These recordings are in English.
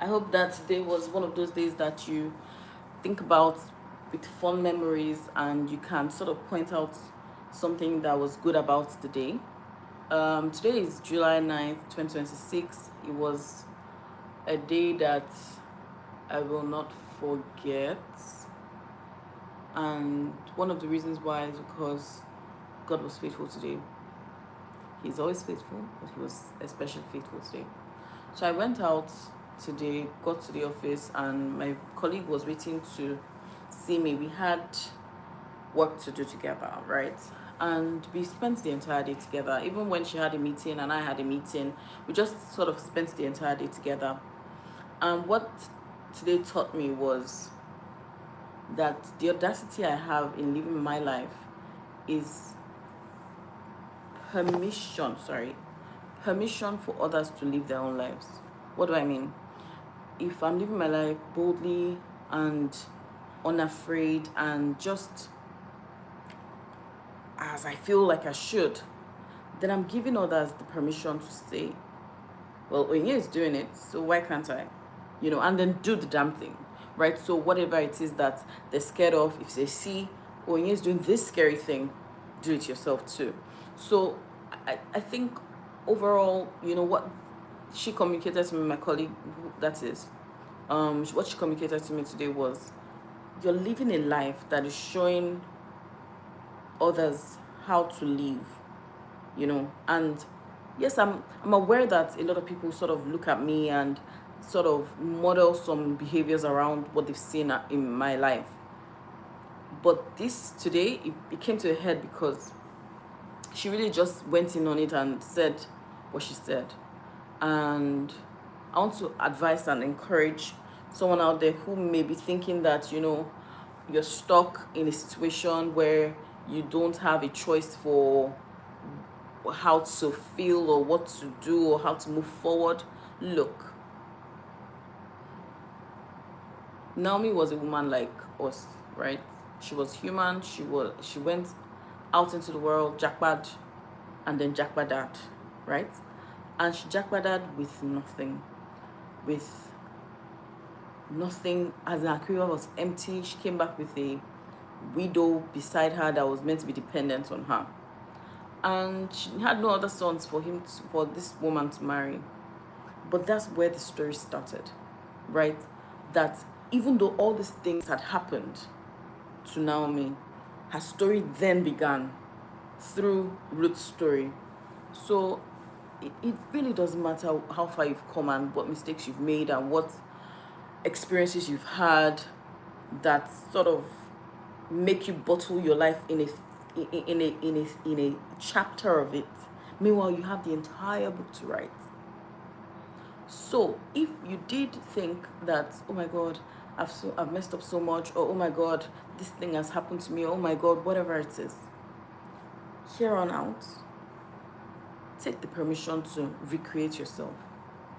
I hope that today was one of those days that you think about with fond memories and you can sort of point out something that was good about the day. Today is July 9th, 2026. It was a day that I will not forget. And one of the reasons why is because God was faithful today. He's always faithful, but he was especially faithful today. So I went out today, got to the office, and my colleague was waiting to see me. We had work to do together, right? And we spent the entire day together. Even when she had a meeting and I had a meeting, we just sort of spent the entire day together. And what today taught me was that the audacity I have in living my life is permission for others to live their own lives. What do I mean? If I'm living my life boldly and unafraid and just as I feel like I should, then I'm giving others the permission to say, well, Onye is doing it, so why can't I? And then do the damn thing, right? So whatever it is that they're scared of, if they see Onye is doing this scary thing, do it yourself too. So I think overall, what she communicated to me, my colleague, that is, what she communicated to me today was, you're living a life that is showing others how to live, and yes, I'm aware that a lot of people sort of look at me and sort of model some behaviors around what they've seen in my life. But this today, it came to a head because she really just went in on it and said what she said. And I want to advise and encourage someone out there who may be thinking that, you're stuck in a situation where you don't have a choice for how to feel or what to do or how to move forward. Look, Naomi was a woman like us, right? She was human. She went out into the world, jackpad, and then jackpadad, right? And she jackpadad with nothing. As her career was empty, she came back with a widow beside her that was meant to be dependent on her. And she had no other sons for this woman to marry. But that's where the story started, right? That even though all these things had happened to Naomi, her story then began through Ruth's story. So it really doesn't matter how far you've come and what mistakes you've made and what experiences you've had that sort of make you bottle your life in a chapter of it. Meanwhile, you have the entire book to write. So if you did think that, oh my God, I've messed up so much, or oh my God, this thing has happened to me, or oh my God, whatever it is, here on out, take the permission to recreate yourself.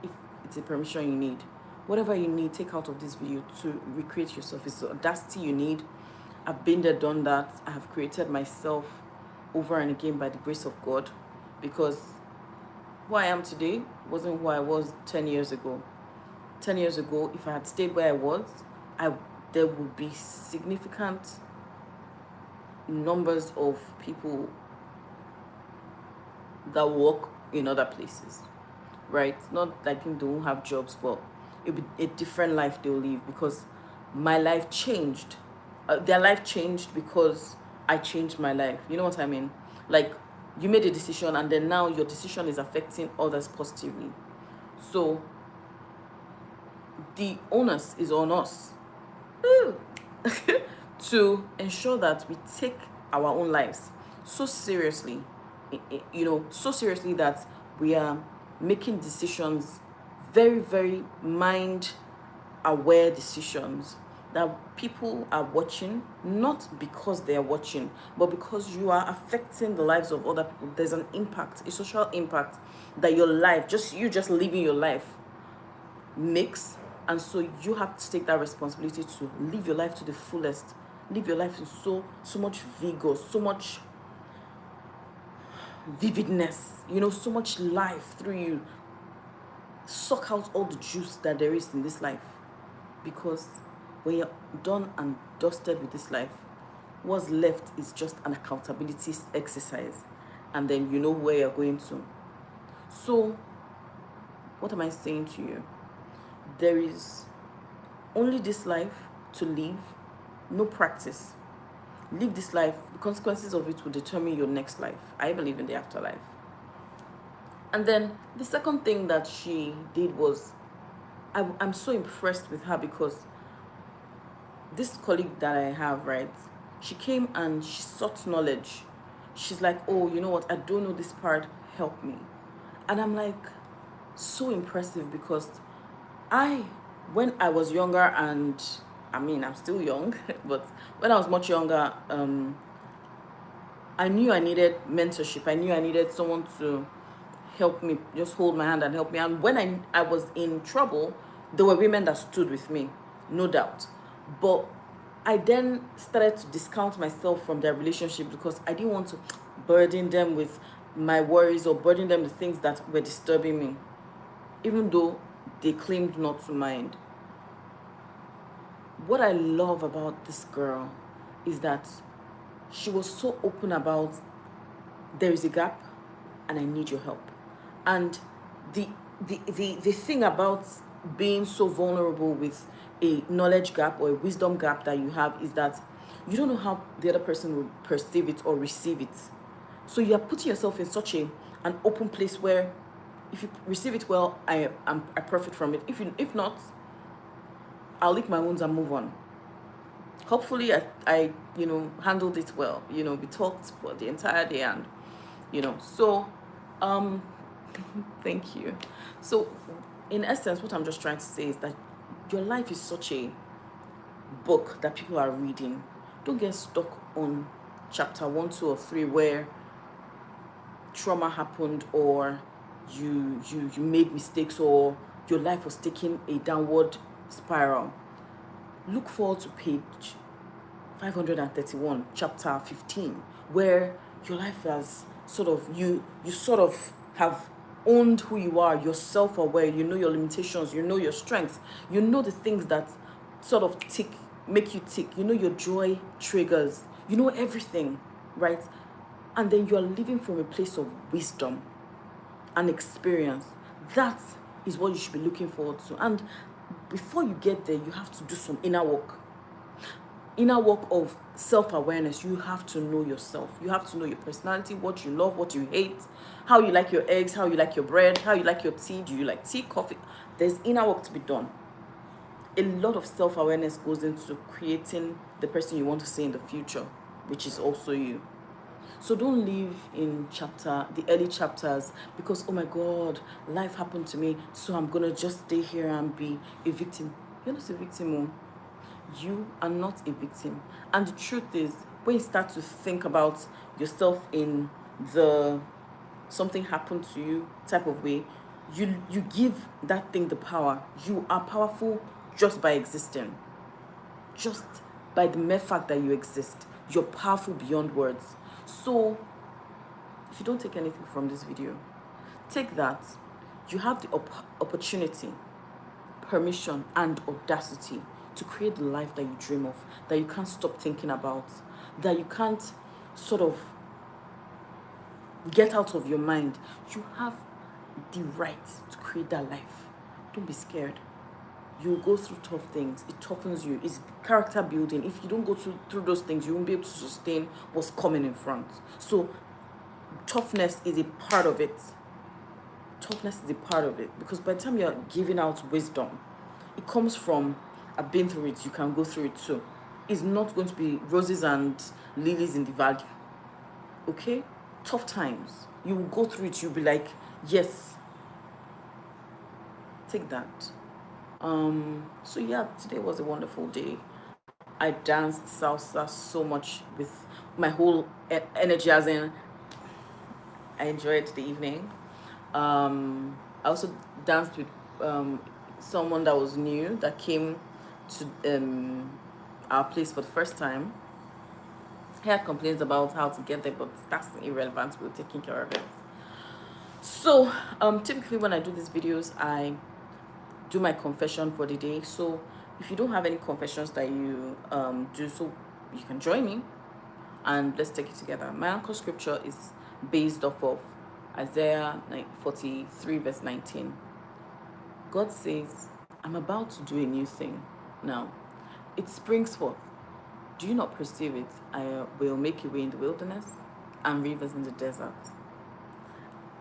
If it's a permission you need, whatever you need, take out of this video to recreate yourself. It's the audacity you need. I've been there, done that. I have created myself over and again by the grace of God, because who I am today wasn't who I was 10 years ago. 10 years ago, if I had stayed where I was, there would be significant numbers of people that work in other places, right? Not like they don't have jobs, but it would be a different life they'll live, because my life changed. Their life changed because I changed my life. You know what I mean? Like, you made a decision and then now your decision is affecting others positively. So the onus is on us to ensure that we take our own lives so seriously, so seriously that we are making decisions, very, very mind-aware decisions, that people are watching, not because they are watching, but because you are affecting the lives of other people. There's an impact, a social impact that your life, just living your life, makes. And so you have to take that responsibility to live your life to the fullest. Live your life in so much vigor, so much vividness, so much life through you, suck out all the juice that there is in this life. Because when you're done and dusted with this life, what's left is just an accountability exercise, and then you know where you're going to. So what am I saying to you? There is only this life to live, no practice. Live this life, the consequences of it will determine your next life. I believe in the afterlife. And then the second thing that she did was, I'm so impressed with her, because this colleague that I have, right, she came and she sought knowledge. She's like, oh, you know what, I don't know this part, help me. And I'm like, so impressive, because when I was younger, and I mean, I'm still young, but when I was much younger, I knew I needed mentorship. I knew I needed someone to help me, just hold my hand and help me. And when I was in trouble, there were women that stood with me, no doubt. But I then started to discount myself from their relationship, because I didn't want to burden them with my worries or burden them with things that were disturbing me, even though they claimed not to mind. What I love about this girl is that she was so open about, there is a gap and I need your help. And the thing about being so vulnerable with a knowledge gap or a wisdom gap that you have is that you don't know how the other person will perceive it or receive it. So you are putting yourself in such an open place where if you receive it well, I profit from it. If not, I'll lick my wounds and move on. Hopefully I handled it well. We talked for the entire day, and so thank you. So in essence, what I'm just trying to say is that your life is such a book that people are reading. Don't get stuck on chapter 1, 2, or 3 where trauma happened, or you made mistakes, or your life was taking a downward spiral. Look forward to page 531, chapter 15, where your life has sort of, you sort of have owned who you are. You're self-aware. You know your limitations. You know your strengths. You know the things that sort of make you tick. You know your joy triggers. You know everything, right? And then you're living from a place of wisdom and experience. That is what you should be looking forward to. And before you get there, you have to do some inner work of self-awareness. You have to know yourself. You have to know your personality, what you love, what you hate, how you like your eggs, how you like your bread, how you like your tea. Do you like tea, coffee? There's inner work to be done. A lot of self-awareness goes into creating the person you want to see in the future, which is also you. So don't live in the early chapters, because, oh my God, life happened to me, so I'm going to just stay here and be a victim. You're not a victim. You are not a victim. And the truth is, when you start to think about yourself in the something happened to you type of way, you give that thing the power. You are powerful just by existing. Just by the mere fact that you exist. You're powerful beyond words. So, if you don't take anything from this video, take that. You have the opportunity, permission, and audacity to create the life that you dream of, that you can't stop thinking about, that you can't sort of get out of your mind. You have the right to create that life. Don't be scared. You'll go through tough things. It toughens you. It's character building. If you don't go through those things, you won't be able to sustain what's coming in front. So toughness is a part of it. Toughness is a part of it, because by the time you're giving out wisdom, it comes from, I've been through it, you can go through it too. It's not going to be roses and lilies in the valley. Okay? Tough times. You will go through it, you'll be like, yes. Take that. So yeah, today was a wonderful day. I danced salsa so much with my whole energy, as in I enjoyed the evening. I also danced with someone that was new, that came to our place for the first time. He had complaints about how to get there, but that's irrelevant. We're taking care of it. So typically when I do these videos, I do my confession for the day. So if you don't have any confessions that you do, so you can join me and let's take it together. My anchor scripture is based off of Isaiah 43 verse 19. God says, I'm about to do a new thing. Now, it springs forth. Do you not perceive it? I will make a way in the wilderness and rivers in the desert.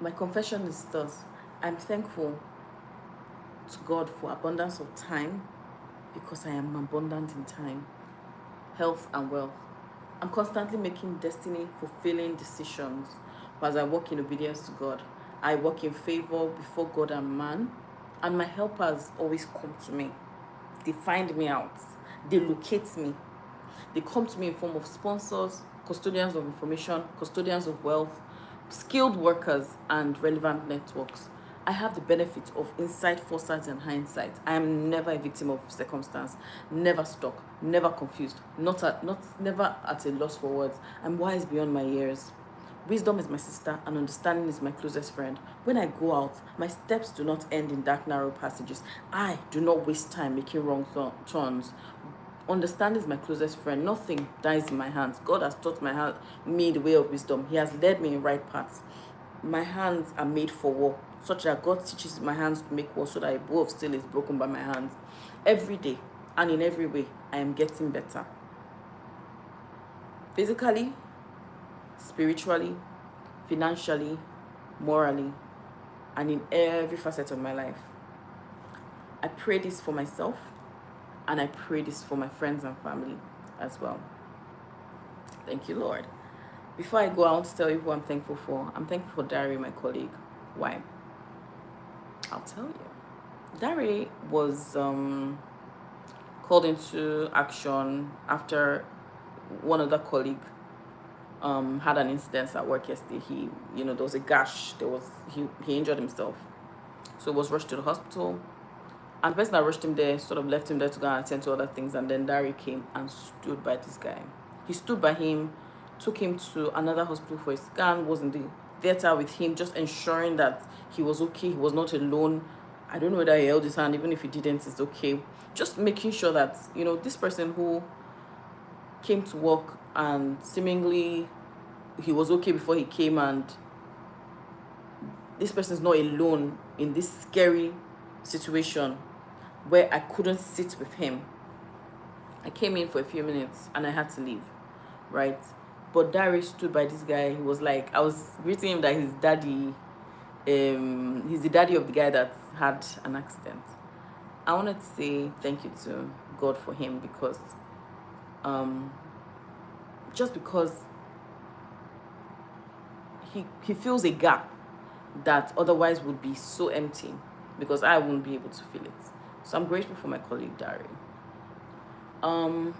My confession is thus: I'm thankful to God for abundance of time because I am abundant in time, health, and wealth. I'm constantly making destiny fulfilling decisions as I walk in obedience to God. I walk in favor before God and man, and my helpers always come to me. They find me out, they locate me. They come to me in form of sponsors, custodians of information, custodians of wealth, skilled workers, and relevant networks. I have the benefit of insight, foresight, and hindsight. I am never a victim of circumstance, never stuck, never confused, never at a loss for words. I'm wise beyond my years. Wisdom is my sister, and understanding is my closest friend. When I go out, my steps do not end in dark, narrow passages. I do not waste time making wrong turns. Understanding is my closest friend. Nothing dies in my hands. God has taught me the way of wisdom. He has led me in right paths. My hands are made for war, such that God teaches my hands to make war, so that a bow of steel is broken by my hands. Every day and in every way, I am getting better. Physically, spiritually, financially, morally, and in every facet of my life. I pray this for myself, and I pray this for my friends and family as well. Thank you, Lord. Before I go, I want to tell you who I'm thankful for. I'm thankful for Dari, my colleague. Why? I'll tell you. Dari was called into action after one other colleague had an incident at work yesterday. There was a gash. He injured himself, so he was rushed to the hospital. And the person that rushed him there sort of left him there to go and attend to other things. And then Dari came and stood by this guy. He stood by him, took him to another hospital for a scan, was in the theater with him, just ensuring that he was okay, he was not alone. I don't know whether he held his hand, even if he didn't, it's okay. Just making sure that, this person who came to work and seemingly he was okay before he came, and this person is not alone in this scary situation where I couldn't sit with him. I came in for a few minutes and I had to leave, right? But Dari stood by this guy. He was like, I was greeting him that his daddy, he's the daddy of the guy that had an accident. I wanted to say thank you to God for him because, just because he fills a gap that otherwise would be so empty, because I wouldn't be able to feel it. So I'm grateful for my colleague Dari. And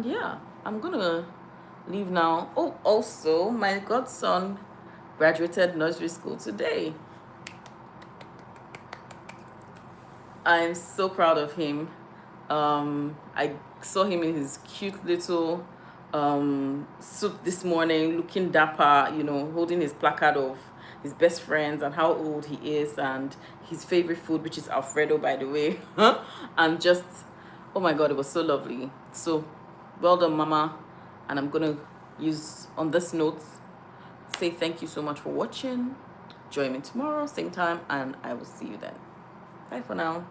yeah, I'm gonna leave now. Oh, also my godson graduated nursery school today. I'm so proud of him. I saw him in his cute little suit this morning, looking dapper, holding his placard of his best friends and how old he is and his favorite food, which is Alfredo, by the way. And just, oh my God, it was so lovely. So well done, Mama. And I'm gonna use on this note, say thank you so much for watching. Join me tomorrow, same time, and I will see you then. Bye for now.